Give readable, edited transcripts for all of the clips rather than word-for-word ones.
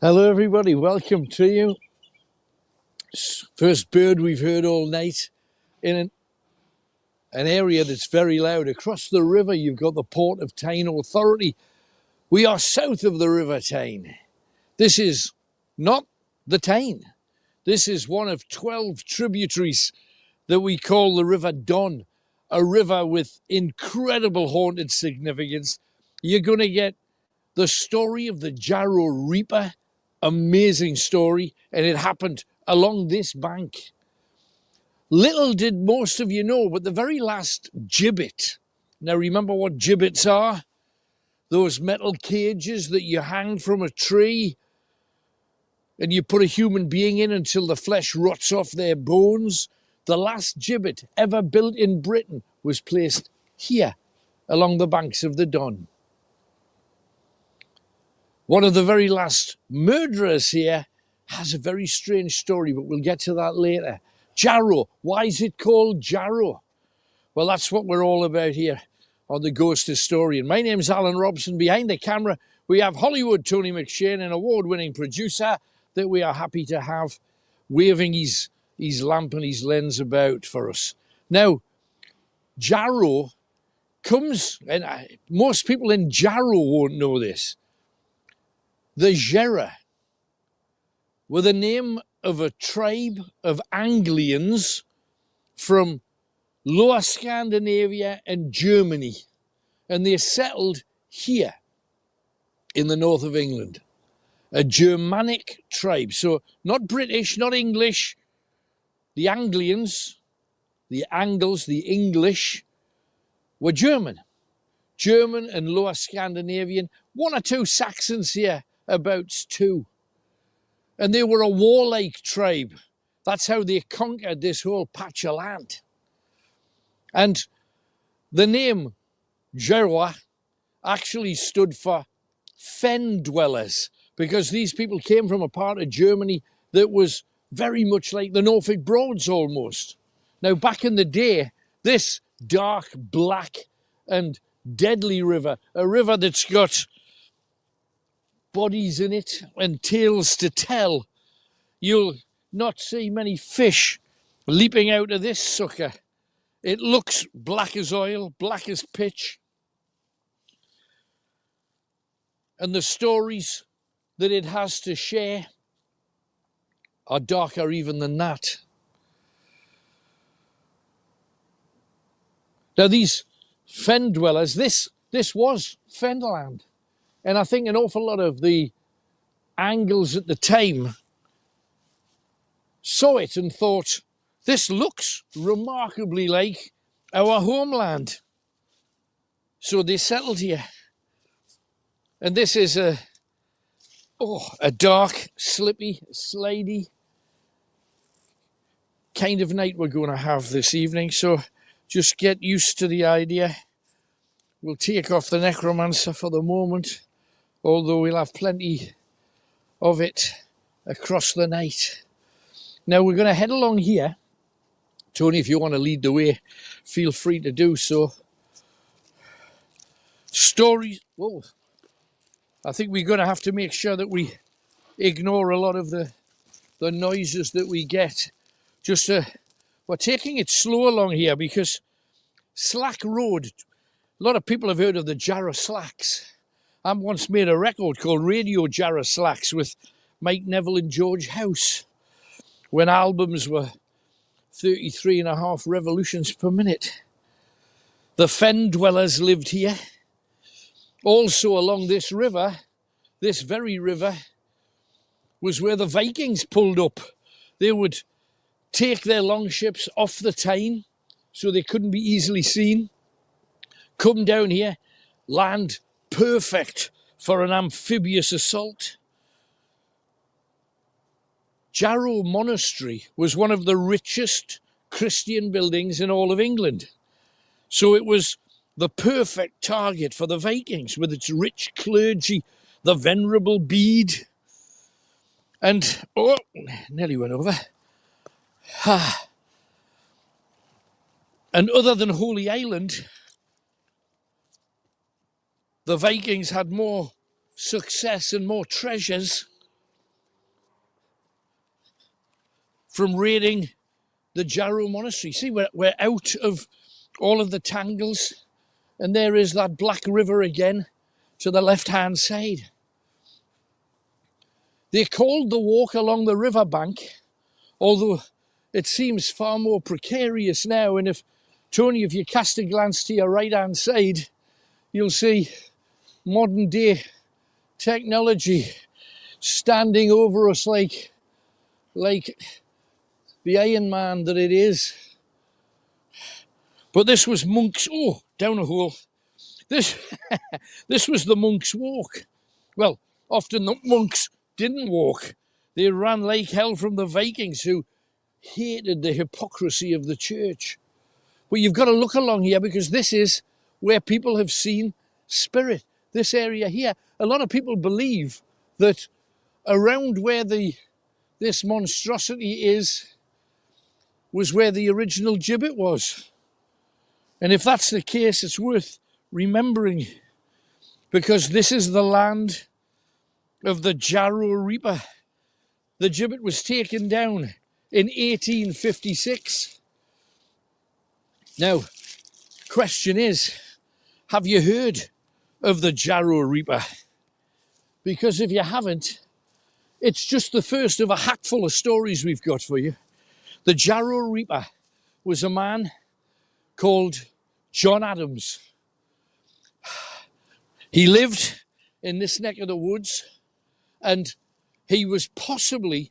Hello everybody, welcome to you. First bird we've heard all night in an area that's very loud. Across the river you've got the Port of Tyne Authority. We are south of the River Tyne. This is not the Tyne. This is one of 12 tributaries that we call the River Don, a river with incredible haunted significance. You're going to get the story of the Jarrow Reaper. Amazing story, and it happened along this bank. Little did most of you know, but the very last gibbet. Now remember what gibbets are? Those metal cages that you hang from a tree and you put a human being in until the flesh rots off their bones. The last gibbet ever built in Britain was placed here along the banks of the Don. One of the very last murderers here has a very strange story, but we'll get to that later. Jarrow. Why is it called Jarrow? Well, that's what we're all about here on The Ghost Historian. My name's Alan Robson. Behind the camera, we have Hollywood Tony McShane, an award-winning producer that we are happy to have waving his lamp and his lens about for us. Now, Jarrow comes, and most people in Jarrow won't know this. The Jarrow were the name of a tribe of Anglians from Lower Scandinavia and Germany, and they settled here in the north of England. A Germanic tribe, so not British, not English. The Anglians, the Angles, the English were German and Lower Scandinavian. One or two Saxons here, about two. And they were a warlike tribe. That's how they conquered this whole patch of land. And the name Jarrow actually stood for fen dwellers, because these people came from a part of Germany that was very much like the Norfolk Broads almost. Now, back in the day, this dark, black and deadly river, a river that's got bodies in it and tales to tell. You'll not see many fish leaping out of this sucker. It looks black as oil, black as pitch. And the stories that it has to share are darker even than that. Now these fen dwellers, this was fenland. And I think an awful lot of the Angles at the time saw it and thought, this looks remarkably like our homeland. So they settled here. And this is a dark, slippy, slidey kind of night we're going to have this evening. So just get used to the idea. We'll take off the necromancer for the moment, although we'll have plenty of it across the night. Now we're going to head along here. Tony, if you want to lead the way, feel free to do so. Stories. Whoa. I think we're going to have to make sure that we ignore a lot of the noises that we get. We're taking it slow along here because Slack Road, a lot of people have heard of the Jarrow Slacks. I once made a record called Radio Jarrow Slacks with Mike Neville and George House when albums were 33.5 revolutions per minute. The fen dwellers lived here. Also along this river, this very river, was where the Vikings pulled up. They would take their longships off the Tyne so they couldn't be easily seen, come down here, land perfect for an amphibious assault. Jarrow Monastery was one of the richest Christian buildings in all of England. So it was the perfect target for the Vikings with its rich clergy, the venerable Bede. And, oh, nearly went over. And other than Holy Island, the Vikings had more success and more treasures from raiding the Jarrow Monastery. See, we're out of all of the tangles, and there is that Black River again to the left-hand side. They called the walk along the riverbank, although it seems far more precarious now. And if, Tony, if you cast a glance to your right-hand side, you'll see modern-day technology standing over us like the Iron Man that it is. But this was monks. Oh, down a hole. This was the monks' walk. Well, often the monks didn't walk. They ran like hell from the Vikings, who hated the hypocrisy of the church. But you've got to look along here, because this is where people have seen spirit. This area here. A lot of people believe that around where this monstrosity is was where the original gibbet was. And if that's the case, it's worth remembering, because this is the land of the Jarrow Reaper. The gibbet was taken down in 1856. Now, question is, have you heard of the Jarrow Reaper? Because if you haven't, it's just the first of a hatful of stories we've got for you. The Jarrow Reaper was a man called John Adams. He lived in this neck of the woods, and he was possibly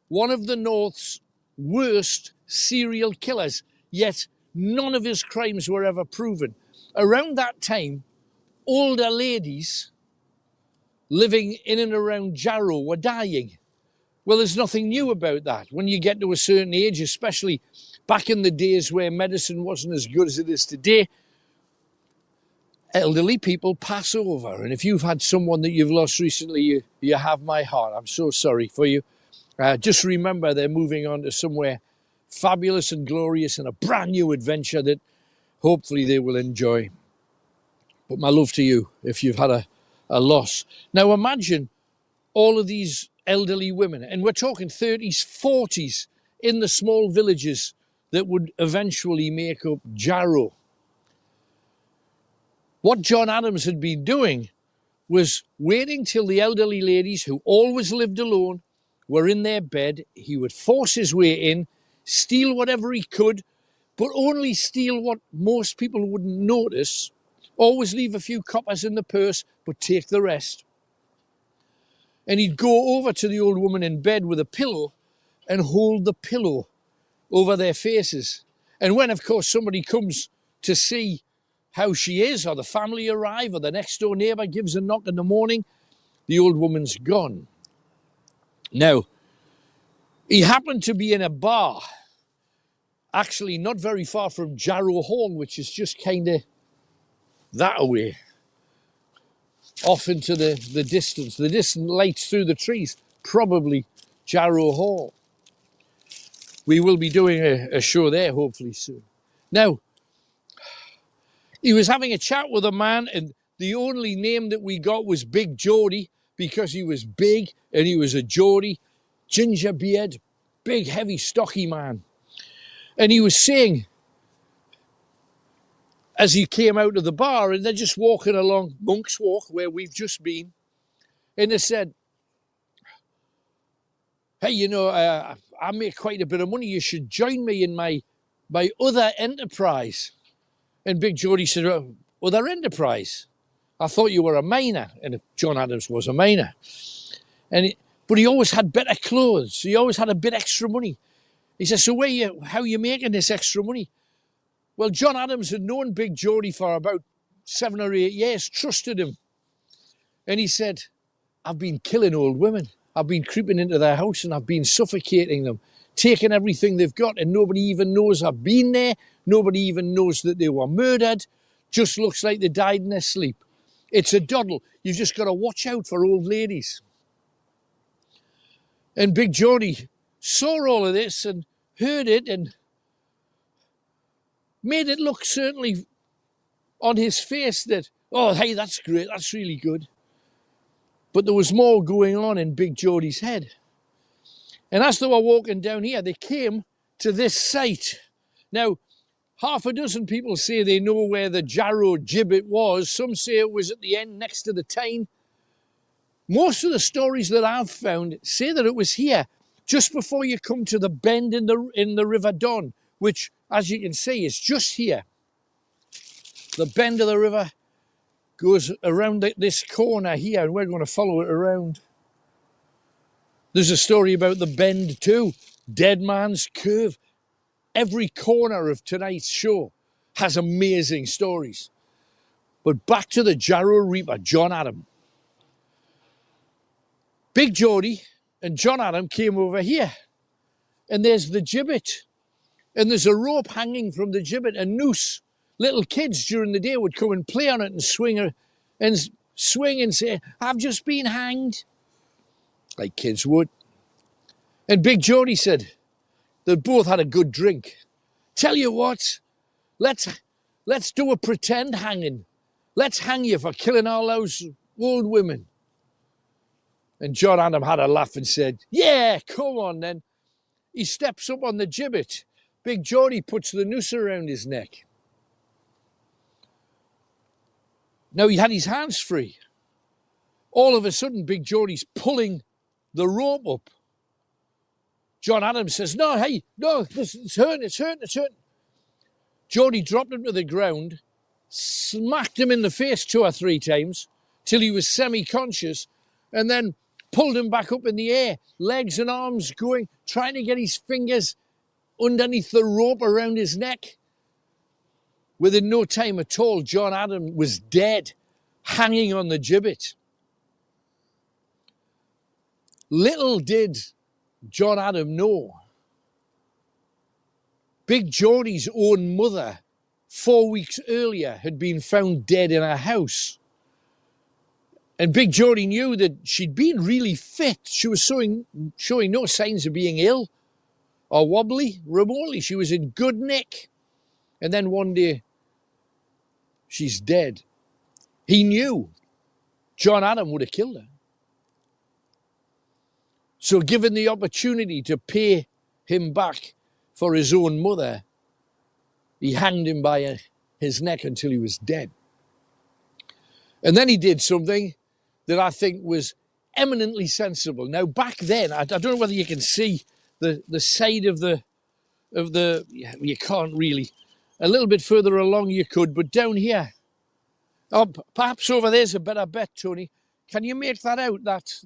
one of the North's worst serial killers, yet none of his crimes were ever proven. Around that time, older ladies living in and around Jarrow were dying. Well, there's nothing new about that. When you get to a certain age, especially back in the days where medicine wasn't as good as it is today, elderly people pass over. And if you've had someone that you've lost recently, you have my heart. I'm so sorry for you. Just remember, they're moving on to somewhere fabulous and glorious and a brand new adventure that hopefully they will enjoy. But my love to you if you've had a loss. Now imagine all of these elderly women, and we're talking 30s, 40s, in the small villages that would eventually make up Jarrow. What John Adams had been doing was waiting till the elderly ladies, who always lived alone, were in their bed. He would force his way in, steal whatever he could, but only steal what most people wouldn't notice. Always leave a few coppers in the purse, but take the rest. And he'd go over to the old woman in bed with a pillow and hold the pillow over their faces. And when, of course, somebody comes to see how she is, or the family arrive, or the next door neighbour gives a knock in the morning, the old woman's gone. Now, he happened to be in a bar, actually not very far from Jarrow Hall, which is just kind of that away, off into the distance. The distant lights through the trees, probably Jarrow Hall. We will be doing a show there hopefully soon. Now, he was having a chat with a man, and the only name that we got was Big Geordie, because he was big and he was a Geordie, ginger beard, big, heavy, stocky man. And he was saying, as he came out of the bar, and they're just walking along Monk's Walk, where we've just been, and they said, hey, you know, I make quite a bit of money. You should join me in my other enterprise. And Big Geordie said, other enterprise. I thought you were a miner. And John Adams was a miner. But he always had better clothes. He always had a bit extra money. He said, so how are you making this extra money? Well, John Adams had known Big Geordie for about 7 or 8 years, trusted him. And he said, I've been killing old women. I've been creeping into their house and I've been suffocating them, taking everything they've got, and nobody even knows I've been there. Nobody even knows that they were murdered. Just looks like they died in their sleep. It's a doddle. You've just got to watch out for old ladies. And Big Geordie saw all of this and heard it and made it look certainly on his face that, oh, hey, that's great, that's really good. But there was more going on in Big Geordie's head. And as they were walking down here, they came to this site. Now, half a dozen people say they know where the Jarrow gibbet was. Some say it was at the end next to the Tyne. Most of the stories that I've found say that it was here, just before you come to the bend in the River Don, which, as you can see, is just here. The bend of the river goes around this corner here, and we're going to follow it around. There's a story about the bend too, Dead Man's Curve. Every corner of tonight's show has amazing stories. But back to the Jarrow Reaper, John Adam. Big Geordie and John Adam came over here, and there's the gibbet, and there's a rope hanging from the gibbet, a noose. Little kids during the day would come and play on it and swing and say, I've just been hanged, like kids would. And Big Geordie said, they both had a good drink. Tell you what, let's do a pretend hanging. Let's hang you for killing all those old women. And John Adam had a laugh and said, yeah, come on then. He steps up on the gibbet. Big Geordie puts the noose around his neck. Now he had his hands free. All of a sudden, Big Geordie's pulling the rope up. John Adams says, no, hey, no, it's hurting, it's hurting, it's hurting. Geordie dropped him to the ground, smacked him in the face 2 or 3 times till he was semi-conscious, and then pulled him back up in the air, legs and arms going, trying to get his fingers underneath the rope around his neck. Within no time at all, John Adam was dead, hanging on the gibbet. Little did John Adam know, Big Geordie's own mother, 4 weeks earlier, had been found dead in her house. And Big Geordie knew that she'd been really fit. She was showing no signs of being ill or wobbly remotely. She was in good nick. And then one day, she's dead. He knew John Adam would have killed her. So given the opportunity to pay him back for his own mother, he hanged him by his neck until he was dead. And then he did something that I think was eminently sensible. Now, back then, I don't know whether you can see the side of the, you can't really. A little bit further along you could, but down here, oh, perhaps over there's a better bet, Tony. Can you make that out, that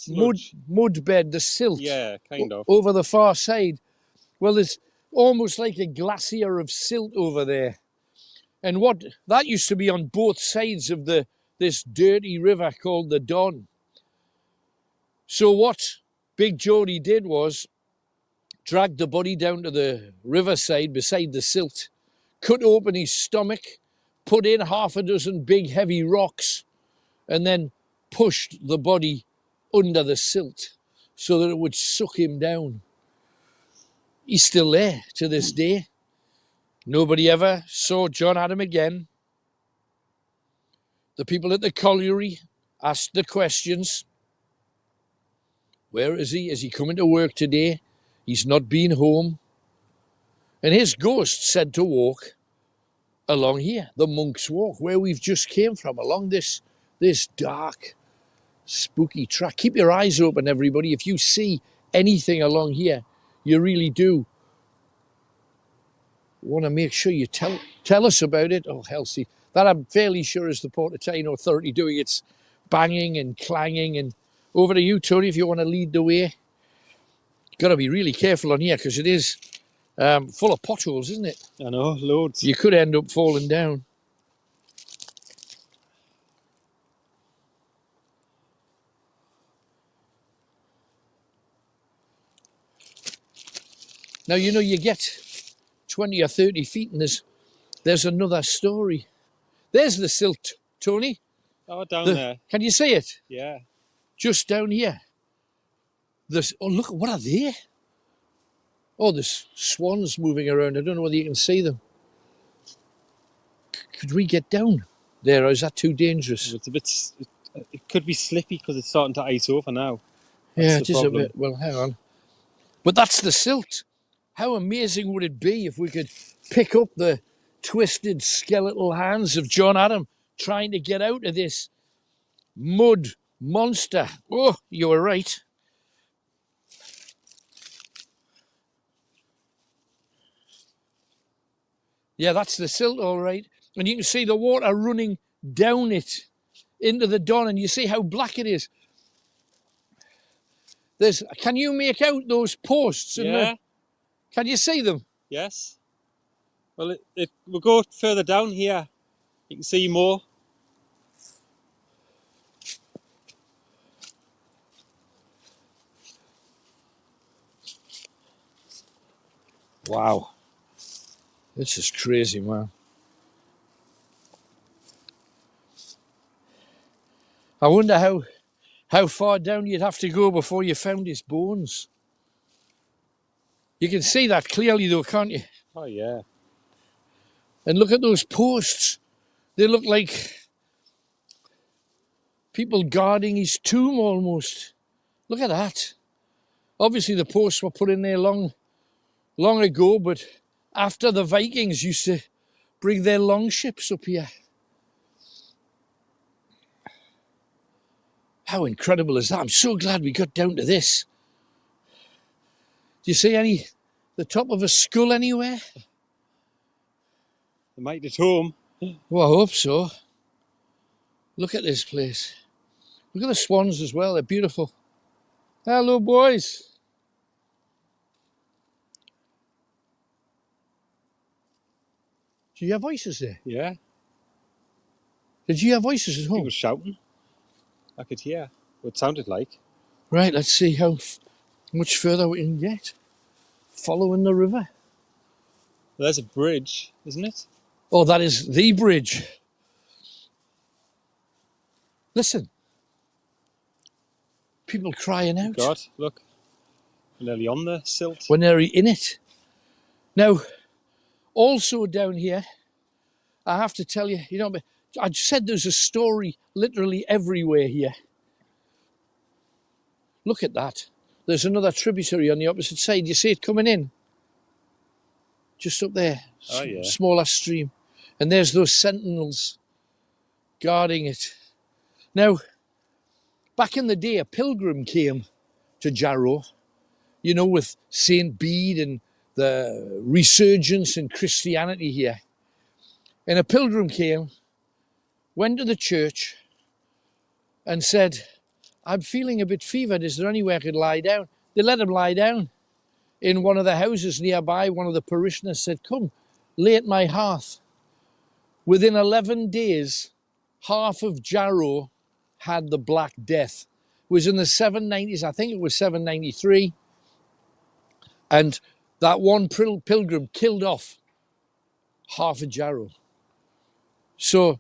mud bed, the silt? Yeah, kind of. Over the far side. Well, there's almost like a glacier of silt over there. And what that used to be on both sides of this dirty river called the Don. So what Big Geordie did was dragged the body down to the riverside beside the silt, cut open his stomach, put in 6 big heavy rocks, and then pushed the body under the silt so that it would suck him down. He's still there to this day. Nobody ever saw John Adam again. The people at the colliery asked the questions. Where is he? Is he coming to work today? He's not been home. And his ghost said to walk along here, the Monk's Walk, where we've just came from, along this dark, spooky track. Keep your eyes open, everybody. If you see anything along here, you really do want to make sure you tell Tell us about it. Oh, Elsie. That I'm fairly sure is the Port of Tyne Authority doing its banging and clanging. And over to you, Tony, if you want to lead the way. Got to be really careful on here because it is full of potholes, isn't it? I know, loads. You could end up falling down. Now, you know, you get 20 or 30 feet and there's another story. There's the silt, Tony. Oh, down there. Can you see it? Yeah. Just down here. Oh, look, what are they? Oh, there's swans moving around. I don't know whether you can see them. Could we get down there, or is that too dangerous? It's a bit... It could be slippy because it's starting to ice over now. Yeah, it is a bit. Well, hang on. But that's the silt. How amazing would it be if we could pick up the twisted skeletal hands of John Adam trying to get out of this mud monster? Oh, you were right. Yeah, that's the silt, all right. And you can see the water running down it into the Don, and you see how black it is. Can you make out those posts? Yeah. Can you see them? Yes. Well, we'll go further down here. You can see more. Wow. This is crazy, man. I wonder how far down you'd have to go before you found his bones. You can see that clearly though, can't you? Oh, yeah. And look at those posts. They look like people guarding his tomb almost. Look at that. Obviously the posts were put in there long ago, but after the Vikings used to bring their longships up here. How incredible is that? I'm so glad we got down to this. Do you see the top of a skull anywhere? They might at home. Well, I hope so. Look at this place. Look at the swans as well. They're beautiful. Hello, boys. Do you hear voices there? Yeah. Did you hear voices at home? People shouting. I could hear what it sounded like. Right, let's see how much further we can get. Following the river. Well, there's a bridge, isn't it? Oh, that is the bridge. Listen. People crying out. God, look. We're nearly on the silt. We're nearly in it. Now, also down here, I have to tell you, I said there's a story literally everywhere here. Look at that. There's another tributary on the opposite side. You see it coming in? Just up there. Oh, yeah. Smaller stream. And there's those sentinels guarding it. Now, back in the day, a pilgrim came to Jarrow, with St. Bede and the resurgence in Christianity here. And a pilgrim came, went to the church and said, I'm feeling a bit fevered. Is there anywhere I could lie down? They let him lie down in one of the houses nearby. One of the parishioners said, come, lay at my hearth. Within 11 days, half of Jarrow had the Black Death. It was in the 790s. I think it was 793. And that one pilgrim killed off half of Jarrow. So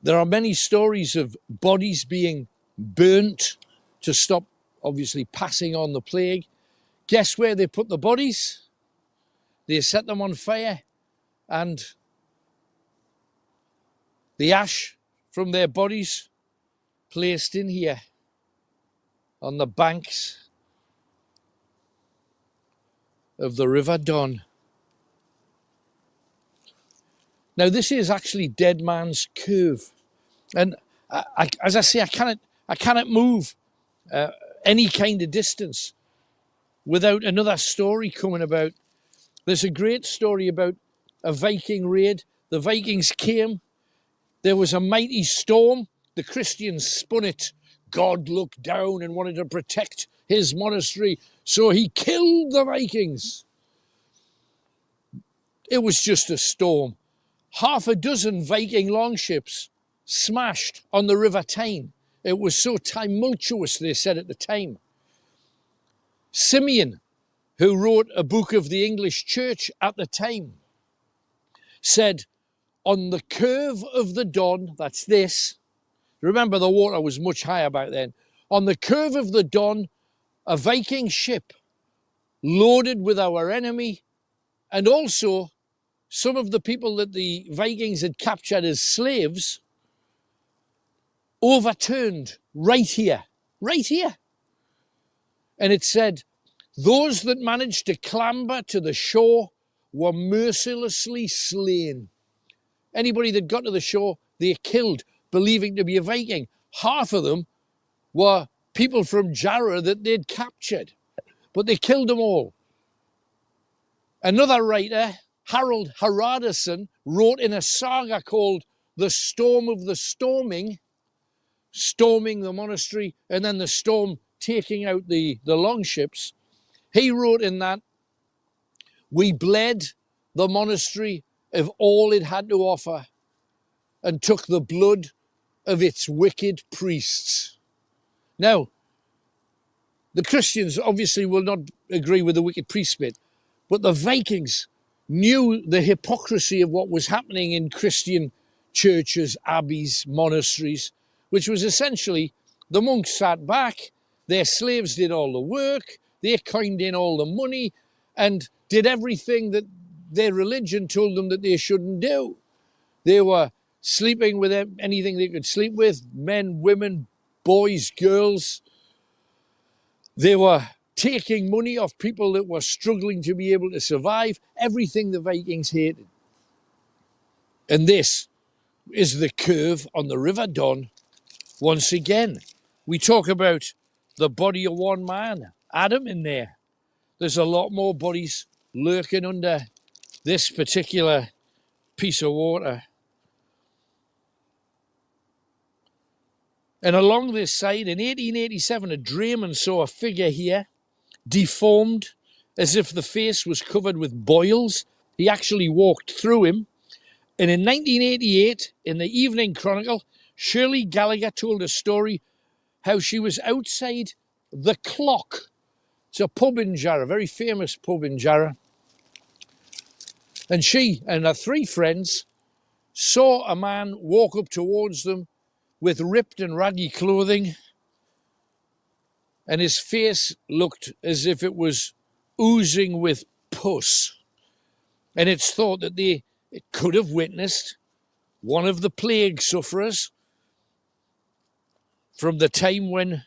there are many stories of bodies being burnt to stop, obviously, passing on the plague. Guess where they put the bodies? They set them on fire, and the ash from their bodies placed in here on the banks of the River Don. Now, this is actually Dead Man's Cove. And as I say, I cannot move any kind of distance without another story coming about. There's a great story about a Viking raid. The Vikings came. There was a mighty storm. The Christians spun it. God looked down and wanted to protect his monastery, so he killed the Vikings. It was just a storm. Half a dozen Viking longships smashed on the River Tyne. It was so tumultuous, they said at the time. Simeon, who wrote a book of the English church at the time, said, on the curve of the Don, that's this, remember the water was much higher back then, on the curve of the Don, a Viking ship loaded with our enemy and also some of the people that the Vikings had captured as slaves overturned right here. And it said, those that managed to clamber to the shore were mercilessly slain. Anybody that got to the shore, they killed, believing to be a Viking. Half of them were people from Jarrow that they'd captured, but they killed them all. Another writer, Harold Haraldsson, wrote in a saga called The Storm of the Storming, storming the monastery and then the storm taking out the longships. He wrote in that, we bled the monastery of all it had to offer and took the blood of its wicked priests. Now, the Christians obviously will not agree with the wicked priest bit, but the Vikings knew the hypocrisy of what was happening in Christian churches, abbeys, monasteries, which was essentially the monks sat back, their slaves did all the work, they coined in all the money and did everything that their religion told them that they shouldn't do. They were sleeping with anything they could sleep with, men, women, boys, girls. They were taking money off people that were struggling to be able to survive, everything the Vikings hated. And this is the curve on the River Don. Once again, we talk about the body of one man, Adam, in there. There's a lot more bodies lurking under this particular piece of water. And along this side, in 1887, a drayman saw a figure here, deformed, as if the face was covered with boils. He actually walked through him. And in 1988, in the Evening Chronicle, Shirley Gallagher told a story how she was outside the Clock. It's a pub in Jarrow, a very famous pub in Jarrow. And she and her three friends saw a man walk up towards them with ripped and raggy clothing, and his face looked as if it was oozing with pus. And it's thought that it could have witnessed one of the plague sufferers from the time when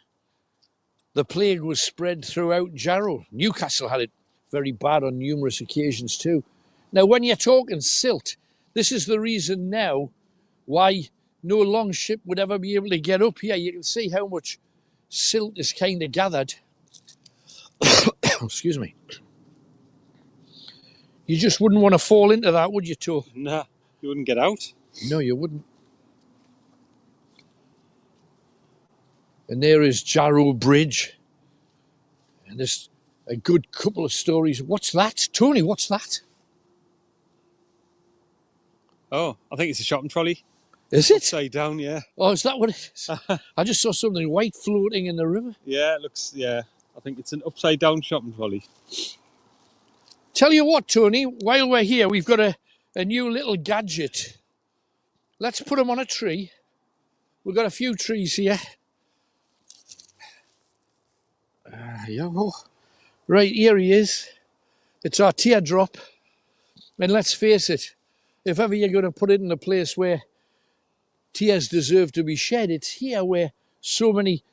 the plague was spread throughout Jarrow. Newcastle had it very bad on numerous occasions too. Now, when you're talking silt, this is the reason now why no long ship would ever be able to get up here. You can see how much silt is kind of gathered. Excuse me. You just wouldn't want to fall into that, would you, Toe? Nah, you wouldn't get out. No, you wouldn't. And there is Jarrow Bridge. And there's a good couple of stories. What's that? Tony, what's that? Oh, I think it's a shopping trolley. Is it? Upside down, yeah. Oh, is that what it is? I just saw something white floating in the river. Yeah, it looks, yeah. I think it's an upside down shopping trolley. Tell you what, Tony, while we're here, we've got a new little gadget. Let's put him on a tree. We've got a few trees here. Yeah, right, here he is. It's our teardrop. And let's face it, if ever you're going to put it in a place where tears deserve to be shed, it's here where so many...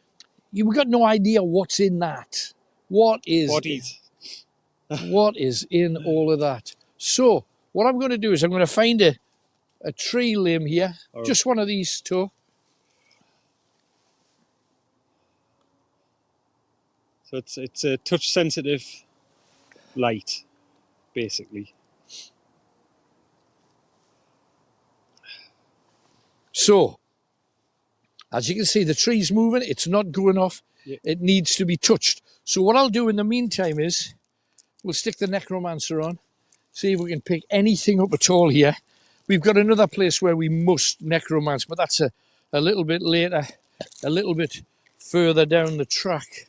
You've got no idea what's in that. What is in all of that? So, what I'm going to do is I'm going to find a tree limb here. Oh. Just one of these two. So it's a touch sensitive light, basically. So, as you can see, the tree's moving. It's not going off. Yeah. It needs to be touched. So what I'll do in the meantime is we'll stick the necromancer on, see if we can pick anything up at all here. We've got another place where we must necromance, but that's a little bit later, a little bit further down the track.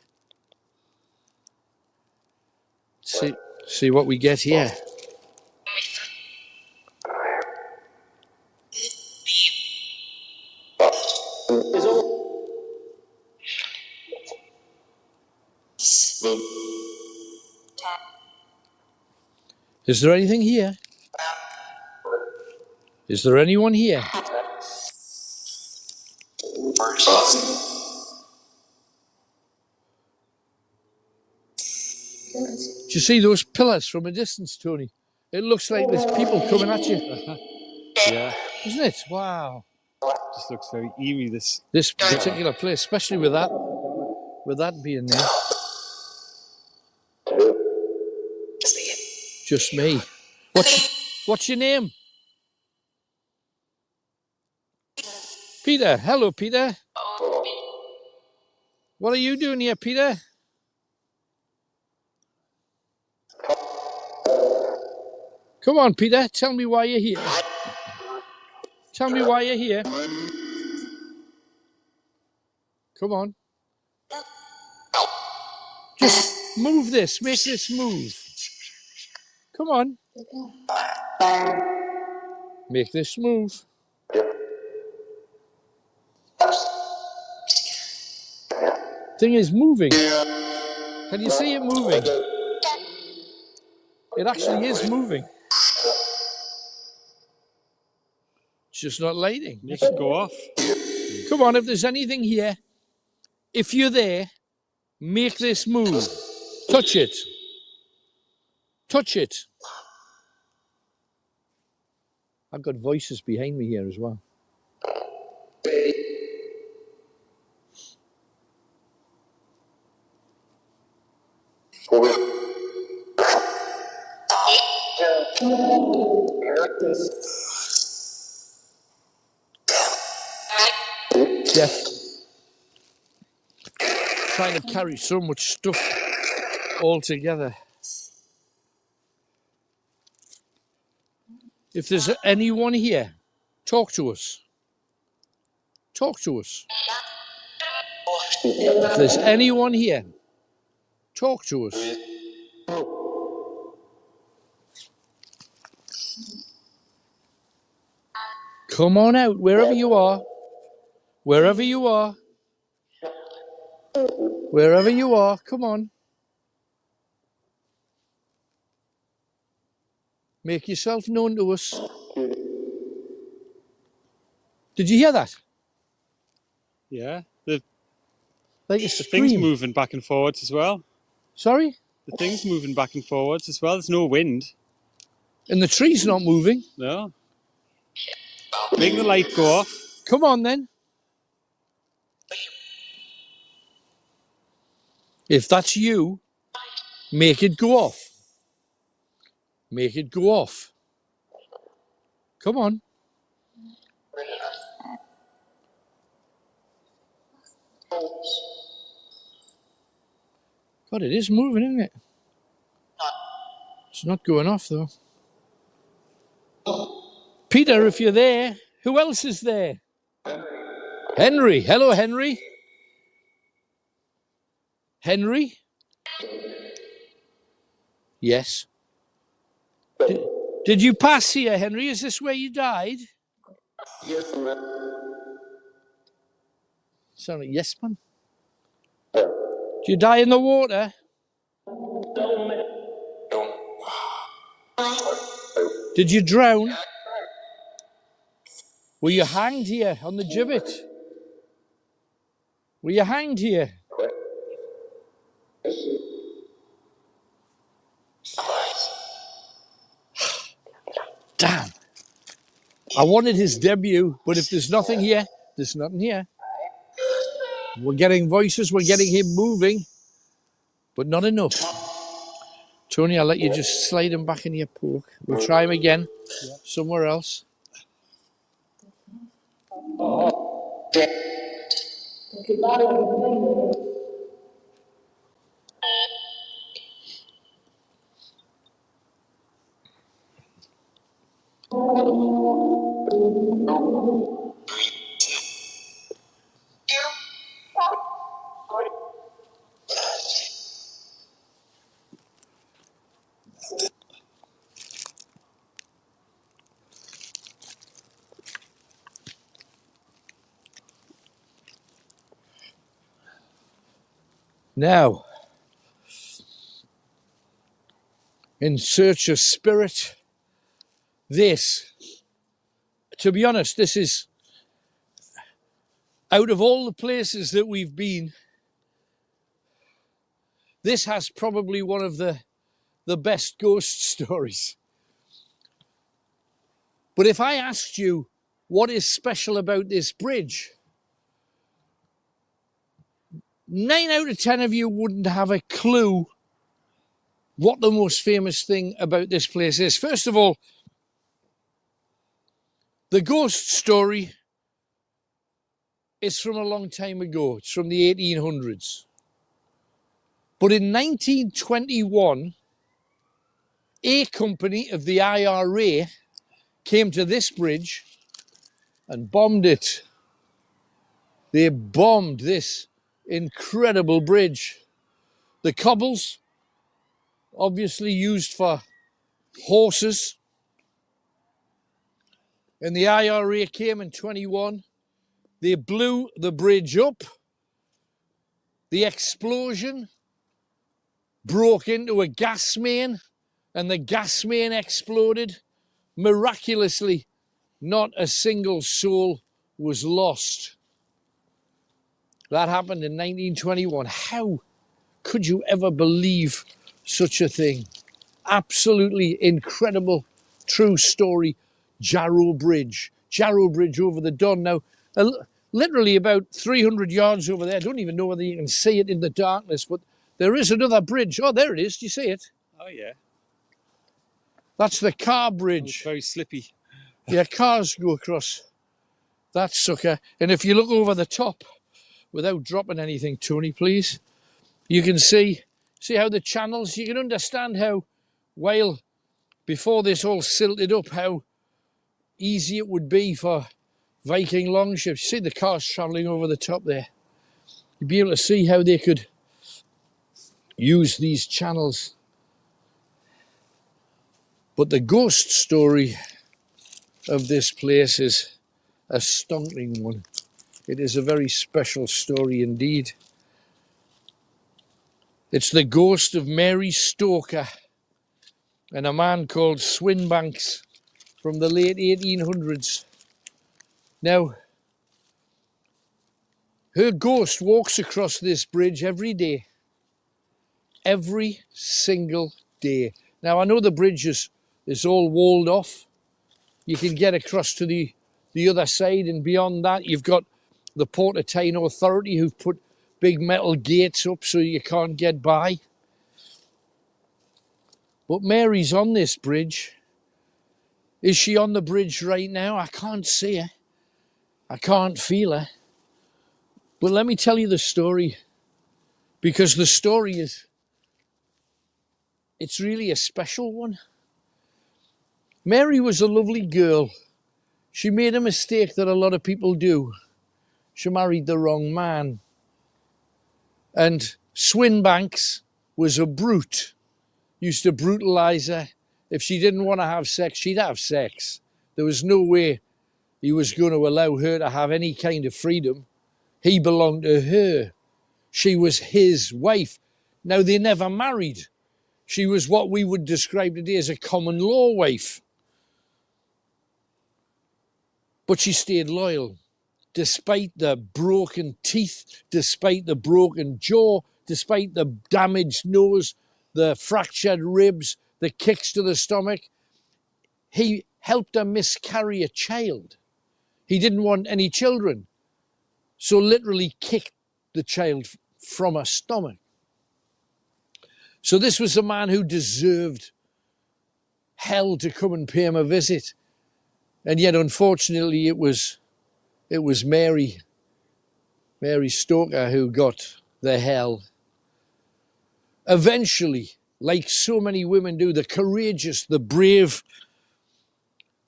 See what we get here. Is there anything here? Is there anyone here? Do you see those pillars from a distance, Tony? It looks like there's people coming at you. Yeah. Isn't it? Wow. Just looks very eerie, this. This particular place, especially with that being there. Just me. What's your name? Peter. Hello, Peter. What are you doing here, Peter? Come on, Peter. Tell me why you're here. Tell me why you're here. Come on. Just move this. Make this move. Come on. Make this move. Thing is moving. Can you see it moving? It actually is moving. It's just not lighting. Make it go off. Come on, if there's anything here, if you're there, make this move. Touch it. Touch it. I've got voices behind me here as well. Jeff, trying to carry so much stuff all together. If there's anyone here, talk to us. Talk to us. If there's anyone here, talk to us. Come on out, wherever you are. Wherever you are. Wherever you are, come on. Make yourself known to us. Did you hear that? Yeah. The Like a thing's scream. moving back and forwards as well. Sorry? The thing's moving back and forwards as well. There's no wind. And the tree's not moving. No. Make the light go off. Come on then. If that's you, make it go off. Make it go off. Come on. God, it is moving, isn't it? It's not going off though. Peter, if you're there, who else is there? Henry. Hello, Henry. Henry? Yes. Did you pass here, Henry? Is this where you died? Yes, man. Sound like yes, man. Did you die in the water? Did you drown? Were you hanged here on the gibbet? Were you hanged here? Damn. I wanted his debut, but if there's nothing here, there's nothing here. We're getting voices, we're getting him moving, but not enough. Tony, I'll let you just slide him back in your poke. We'll try him again somewhere else. Now, in search of spirit, this, to be honest, this is, out of all the places that we've been, this has probably one of the best ghost stories. But if I asked you what is special about this bridge, 9 out of 10 of you wouldn't have a clue what the most famous thing about this place is. First of all, the ghost story is from a long time ago. It's from the 1800s. But in 1921, a company of the IRA came to this bridge and bombed it. They bombed this incredible bridge. The cobbles, obviously used for horses. And the IRA came in 21. They blew the bridge up. The explosion broke into a gas main, and the gas main exploded. Miraculously, not a single soul was lost. That happened in 1921. How could you ever believe such a thing? Absolutely incredible, true story. Jarrow Bridge over the Don. Now, literally about 300 yards over there. I don't even know whether you can see it in the darkness, but there is another bridge. Oh, there it is. Do you see it? Oh, yeah. That's the car It's bridge. very slippy. Yeah, cars go across that sucker. And if you look over the top, without dropping anything, Tony, please, you can see how the channels, you can understand how, while before this all silted up, how easy it would be for Viking longships. See the cars travelling over the top there. You'd be able to see how they could use these channels. But the ghost story of this place is a stonking one. It is a very special story indeed. It's the ghost of Mary Stoker and a man called Swinbanks from the late 1800s. Now, her ghost walks across this bridge every day. Every single day. Now, I know the bridge is all walled off. You can get across to the other side, and beyond that, you've got the Port of Tyne Authority who've put big metal gates up so you can't get by. But Mary's on this bridge. Is she on the bridge right now? I can't see her. I can't feel her. But let me tell you the story, because the story it's really a special one. Mary was a lovely girl. She made a mistake that a lot of people do. She married the wrong man. And Swinbanks was a brute. Used to brutalise her. If she didn't want to have sex, she'd have sex. There was no way he was going to allow her to have any kind of freedom. He belonged to her. She was his wife. Now, they never married. She was what we would describe today as a common law wife. But she stayed loyal, despite the broken teeth, despite the broken jaw, despite the damaged nose, the fractured ribs, the kicks to the stomach. He helped her miscarry a child. He didn't want any children, so literally kicked the child from her stomach. So this was a man who deserved hell to come and pay him a visit. And yet, unfortunately, it was it was Mary Stoker who got the hell. Eventually, like so many women do, the courageous, the brave,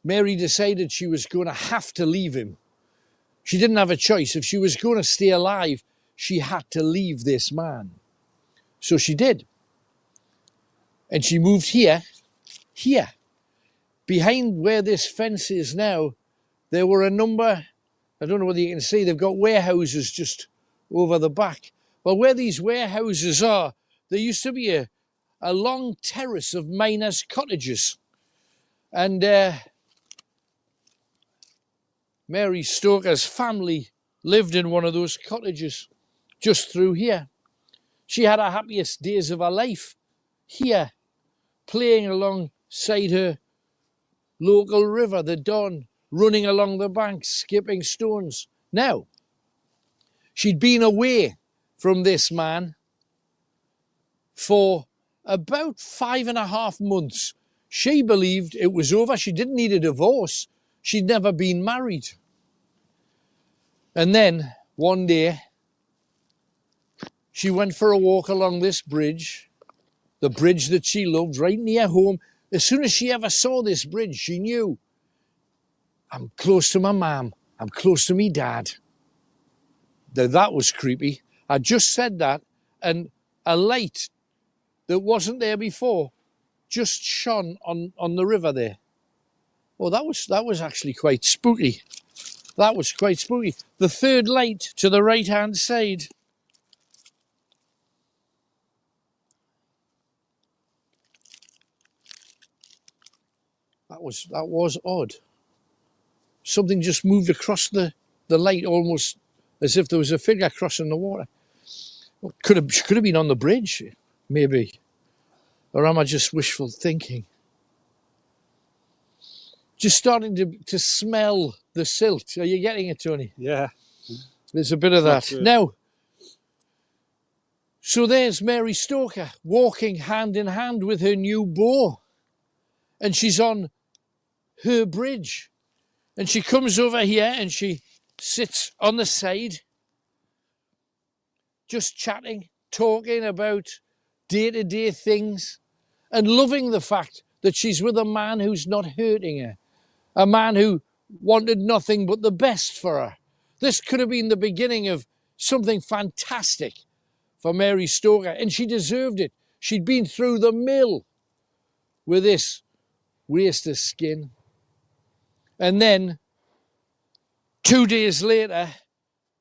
Mary decided she was going to have to leave him. She didn't have a choice. If she was going to stay alive, she had to leave this man. So she did. And she moved here. Behind where this fence is now, there were a number, I don't know whether you can see, they've got warehouses just over the back. Well, where these warehouses are, there used to be a long terrace of miners' cottages. And Mary Stoker's family lived in one of those cottages just through here. She had her happiest days of her life here, playing alongside her local river, the Don, running along the banks, skipping stones. Now, she'd been away from this man for about 5.5 months. She believed it was over. She didn't need a divorce. She'd never been married. And then one day, she went for a walk along this bridge, the bridge that she loved, right near home. As soon as she ever saw this bridge, she knew, I'm close to my mum. I'm close to me dad. Now, that was creepy. I just said that, and a light that wasn't there before just shone on the river there. Oh, that was actually quite spooky. That was quite spooky. The third light to the right-hand side. That was odd. Something just moved across the light, almost as if there was a figure crossing the water. Well, could have been on the bridge, maybe. Or am I just wishful thinking? Just starting to smell the silt. Are you getting it, Tony? Yeah. There's a bit of that. Now, so there's Mary Stoker walking hand in hand with her new beau. And she's on her bridge. And she comes over here and she sits on the side, just chatting, talking about day-to-day things, and loving the fact that she's with a man who's not hurting her, a man who wanted nothing but the best for her. This could have been the beginning of something fantastic for Mary Stoker, and she deserved it. She'd been through the mill with this waste of skin. And then 2 days later,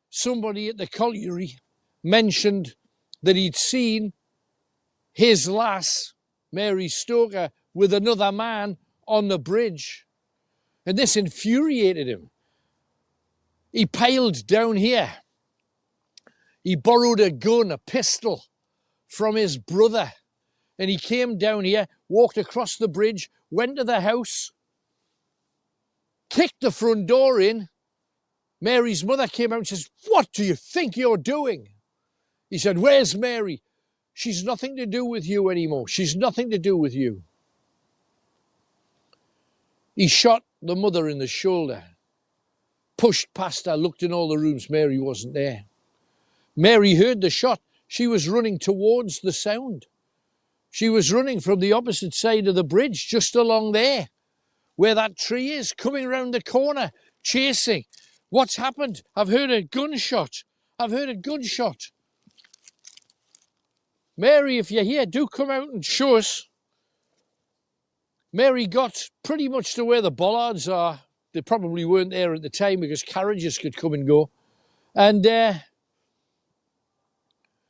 somebody at the colliery mentioned that he'd seen his lass, Mary Stoker, with another man on the bridge. And this infuriated him. He piled down here. He borrowed a gun, a pistol, from his brother. And he came down here, walked across the bridge, went to the house, kicked the front door in. Mary's mother came out and says, "What do you think you're doing?" He said, "Where's Mary? She's nothing to do with you anymore. She's nothing to do with you." He shot the mother in the shoulder, pushed past her, looked in all the rooms. Mary wasn't there. Mary heard the shot. She was running towards the sound. She was running from the opposite side of the bridge, just along there, where that tree is, coming round the corner, chasing. What's happened? I've heard a gunshot. I've heard a gunshot. Mary, if you're here, do come out and show us. Mary got pretty much to where the bollards are. They probably weren't there at the time because carriages could come and go. And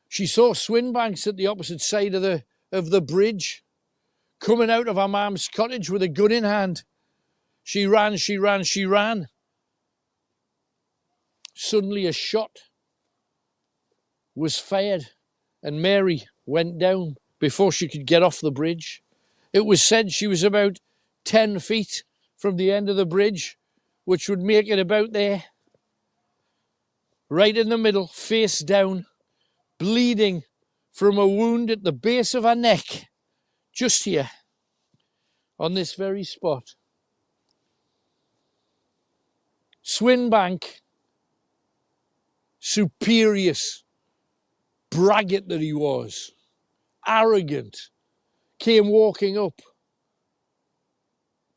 she saw Swinbanks at the opposite side of the bridge, coming out of her mum's cottage with a gun in hand. She ran. Suddenly a shot was fired and Mary went down before she could get off the bridge. It was said she was about 10 feet from the end of the bridge, which would make it about there, right in the middle, face down, bleeding from a wound at the base of her neck, just here, on this very spot. Swinbank superior braggart that he was, arrogant, came walking up,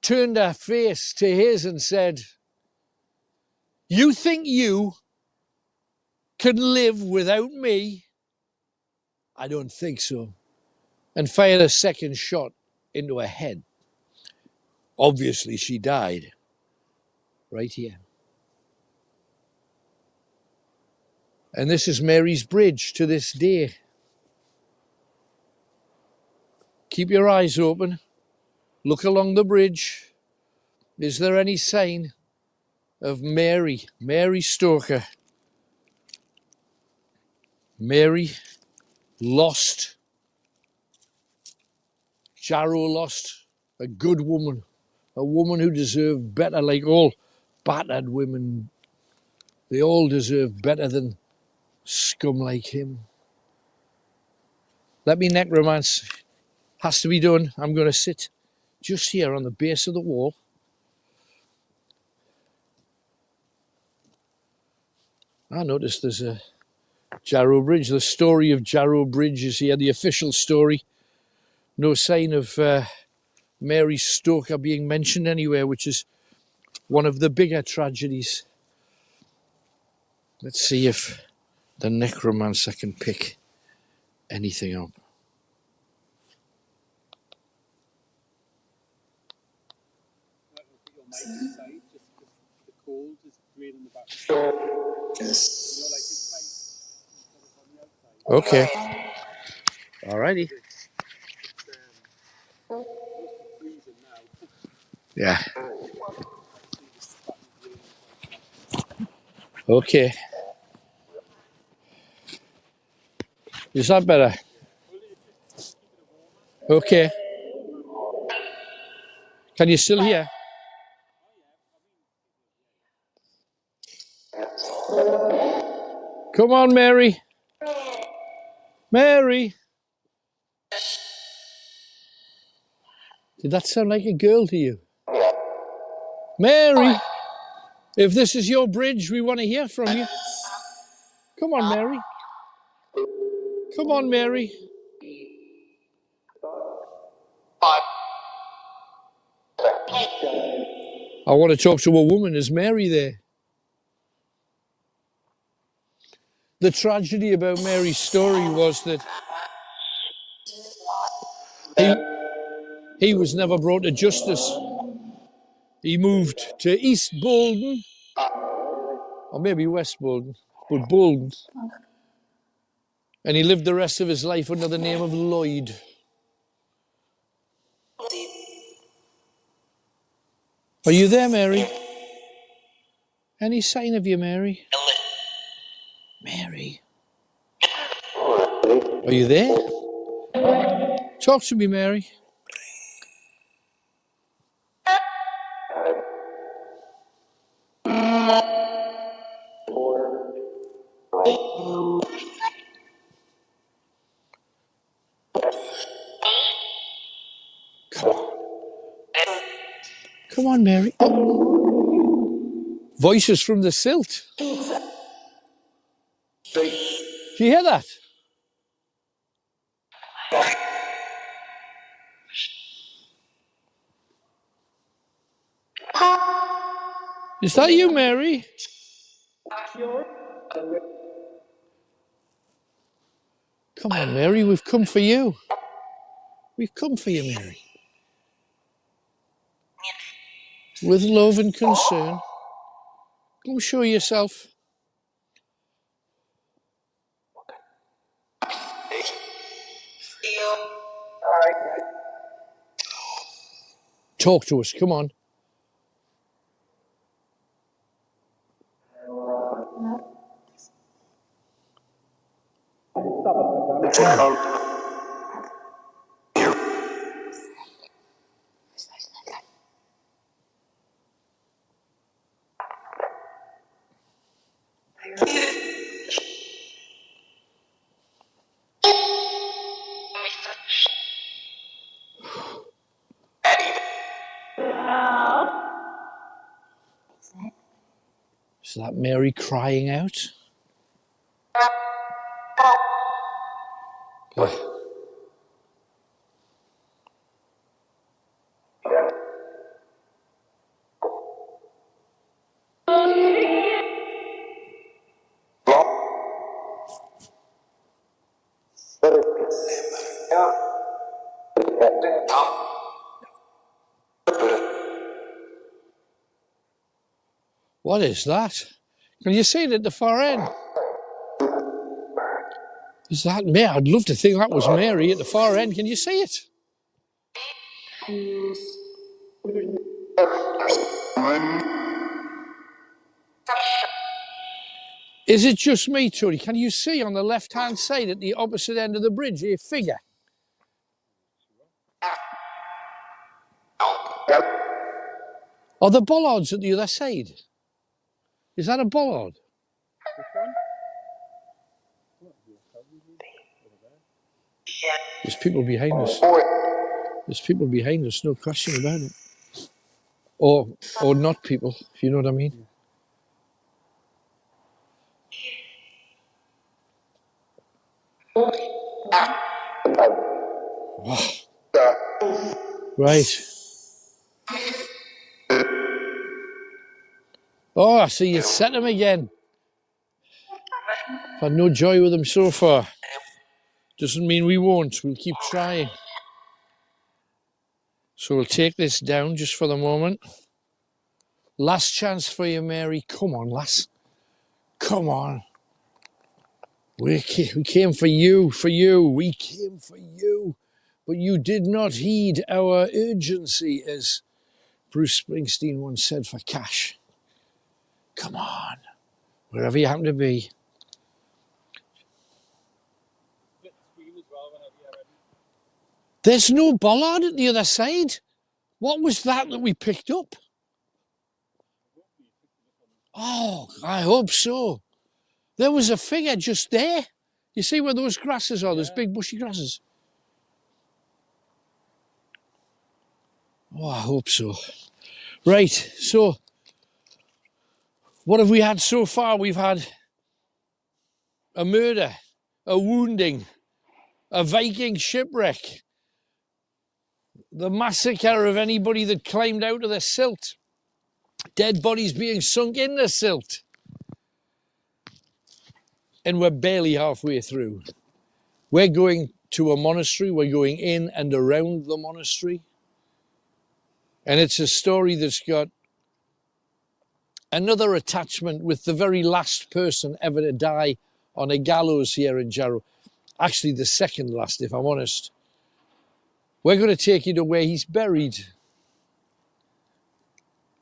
turned her face to his and said, "You think you can live without me? I don't think so." And fired a second shot into her head. Obviously, she died right here. And this is Mary's Bridge to this day. Keep your eyes open. Look along the bridge. Is there any sign of Mary Stoker? Mary lost. Jarrow lost. A good woman. A woman who deserved better, like all battered women. They all deserve better than scum like him. Let me necromance. Has to be done. I'm going to sit just here on the base of the wall. I noticed there's a Jarrow Bridge. The story of Jarrow Bridge is here, the official story. No sign of Mary Stoker being mentioned anywhere, which is one of the bigger tragedies. Let's see if the necromancer can pick anything up. Okay. Alrighty. Yeah. Okay. Is that better? Okay. Can you still hear? Come on, Mary. Mary. Did that sound like a girl to you? Mary. If this is your bridge, we want to hear from you. Come on, Mary. Come on, Mary. I want to talk to a woman. Is Mary there? The tragedy about Mary's story was that he was never brought to justice. He moved to East Bolden, or maybe West Bolden, but Bolden. And he lived the rest of his life under the name of Lloyd. Are you there, Mary? Any sign of you, Mary? Mary? Are you there? Talk to me, Mary. Come on. Come on, Mary. Voices from the silt. Do you hear that? Is that you, Mary? Come on, Mary, we've come for you. We've come for you, Mary. With love and concern. Come show yourself. Talk to us, come on. Is that Mary crying out? What is that? Can you see it at the far end? Is that Mary? I'd love to think that was Mary at the far end. Can you see it? Is it just me, Tony? Can you see on the left-hand side at the opposite end of the bridge a figure? Are the bollards at the other side? Is that a bollard? There's people behind us. There's people behind us, no question about it. Or not people, if you know what I mean. Oh. Right. Oh, I see you set him again. I've had no joy with him so far. Doesn't mean we won't. We'll keep trying. So we'll take this down just for the moment. Last chance for you, Mary. Come on, lass. Come on. We came for you. We came for you. But you did not heed our urgency, as Bruce Springsteen once said, for cash. Come on. Wherever you happen to be. There's no bollard at the other side. What was that we picked up? Oh, I hope so. There was a figure just there. You see where those grasses are, those big bushy grasses? Oh, I hope so. Right, so what have we had so far? We've had a murder, a wounding, a Viking shipwreck, the massacre of anybody that climbed out of the silt, dead bodies being sunk in the silt. And we're barely halfway through. We're going to a monastery, we're going in and around the monastery. And it's a story that's got another attachment with the very last person ever to die on a gallows here in Jarrow. Actually, the second last, if I'm honest. We're going to take you to where he's buried.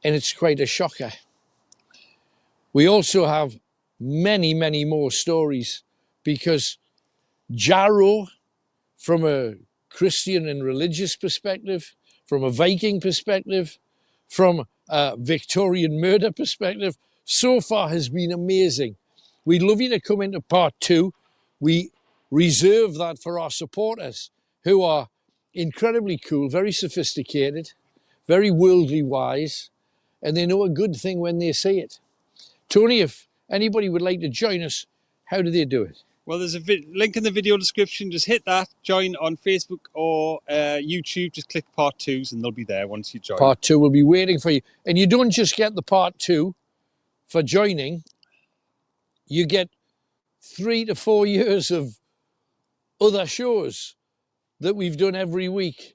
And it's quite a shocker. We also have many, many more stories because Jarrow, from a Christian and religious perspective, from a Viking perspective, from a Victorian murder perspective, so far has been amazing. We'd love you to come into part 2. We reserve that for our supporters who are incredibly cool, very sophisticated, very worldly wise, and they know a good thing when they see it. Tony, if anybody would like to join us, how do they do it? Well, there's a link in the video description. Just hit that, join on Facebook or YouTube. Just click part 2s and they'll be there once you join. Part 2 will be waiting for you. And you don't just get the part 2 for joining. You get 3 to 4 years of other shows that we've done every week,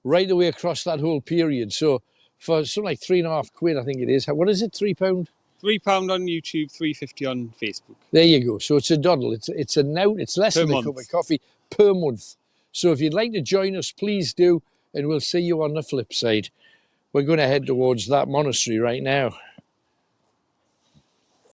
right away across that whole period. So for something like £3.50, I think it is. What is it, £3? £3 on YouTube, £3.50 on Facebook. There you go. So it's a doddle. It's a nout. It's less than a cup of coffee per month. So if you'd like to join us, please do, and we'll see you on the flip side. We're going to head towards that monastery right now.